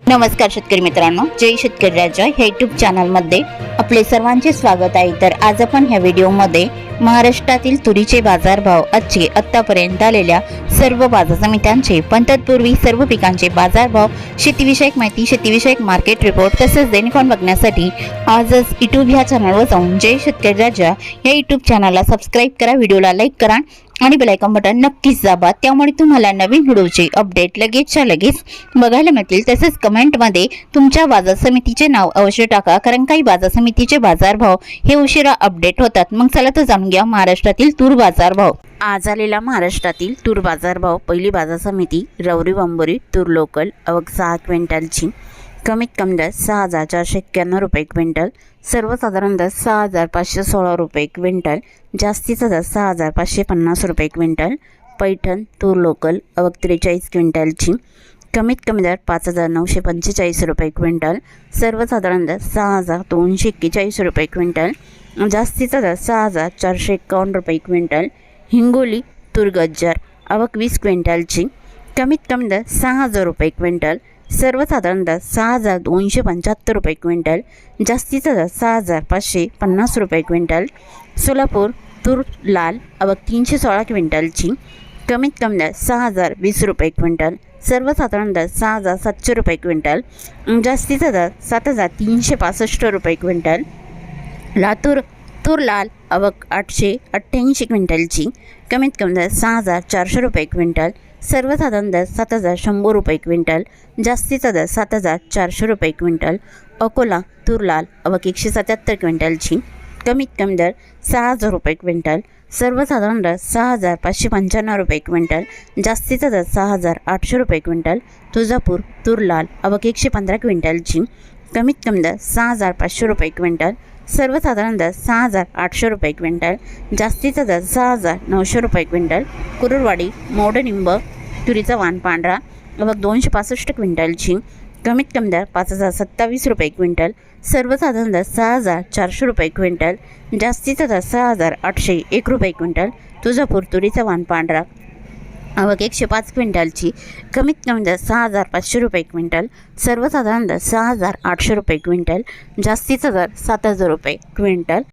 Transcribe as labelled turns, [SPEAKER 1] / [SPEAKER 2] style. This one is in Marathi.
[SPEAKER 1] नमस्कार शेतकरी मित्रांनो, जय शेतकरी राजा ह्या यूट्यूब चॅनलमध्ये आपले सर्वांचे स्वागत आहे। तर आज आपण ह्या व्हिडिओमध्ये महाराष्ट्रातील तुरीचे बाजारभाव, आजचे आतापर्यंत आलेल्या सर्व बाजार समित्यांचे, पण तत्पूर्वी सर्व पिकांचे बाजारभाव, शेतीविषयक माहिती, शेतीविषयक मार्केट रिपोर्ट तसेच दैनिक बघण्यासाठी आजच यूट्यूब ह्या चॅनलवर जाऊन जय शेतकरी राजा या यूट्यूब चॅनलला सबस्क्राईब करा, व्हिडिओला लाईक करा आणि बेल आयकॉन बटन नक्कीच दाबा। त्यामुळे तुम्हाला नवीन व्हिडिओचे अपडेट लगेचच्या लगेच बघायला मिळतील। तसेच कमेंटमध्ये तुमच्या बाजार समितीचे नाव अवश्य टाका, कारण काही बाजार समितीचे बाजारभाव हे उशिरा अपडेट होतात। मग चला तर जाणून घ्या महाराष्ट्रातील तूर बाजारभाव। आज आलेला महाराष्ट्रातील तूर बाजारभाव। पहिली बाजार समिती रवरी बंबोरी तूर लोकल, आवक 6 क्विंटलची। कमीत कमी दर 6,491 रुपये क्विंटल, सर्वसाधारण दर 6,516 रुपये क्विंटल, जास्तीचा दर 6,550 रुपये क्विंटल। पैठण तूर लोकल, आवक 43 क्विंटलची। कमीत कमी दर 5,945 रुपये क्विंटल, सर्वसाधारण दर 6,241 रुपये क्विंटल, जास्तीचा दर 6,451 रुपये क्विंटल। हिंगोली तूर गज्जर, आवक 20 क्विंटलची। कमीत कमी दर 6,000 रुपये क्विंटल, सर्वसाधारण दर 6,275 रुपये क्विंटल, जास्तीचा दर 6,550 रुपये क्विंटल। सोलापूर तूर लाल, आवक 316 क्विंटलची। कमीत कमी दर 6,020 रुपये क्विंटल, सर्वसाधारण दर 6,700 रुपये क्विंटल, जास्तीचा दर 7,365 रुपये क्विंटल। लातूर तूर लाल, आवक 888 क्विंटलची। कमीत कमी दर 6,400 रुपये क्विंटल, सर्वसाधारण दर 7,100 रुपये क्विंटल, जास्तीचा दर 7,400 रुपये क्विंटल। अकोला तूर लाल, आवक 177 क्विंटलची। कमीत कमी दर 6,000 रुपये क्विंटल, सर्वसाधारण दर 6,595 रुपये क्विंटल, जास्तीचा दर 6,800 रुपये क्विंटल। तुळजापूर तूर लाल, आवक 115 क्विंटलची। कमीत कमी दर 6,500 रुपये क्विंटल, सर्वसाधारण दर 6,800 रुपये क्विंटल, जास्तीचा दर 6,900 रुपये क्विंटल। कुरुरवाडी मोडनिंब तुरीचा वाण पांढरा, आवक 265 क्विंटलची। कमीत कमी दर 5,027 रुपये क्विंटल, सर्वसाधारण दर 6,400 रुपये क्विंटल, जास्तीचा दर 6,801 रुपये क्विंटल। तुळजापूर तुरीचा वाण पांढरा, आवक 105 क्विंटलची। कमीत कमी दर 6,500 रुपये क्विंटल, सर्वसाधारण दर 6,800 रुपये क्विंटल, जास्तीचा दर 7,000 रुपये क्विंटल।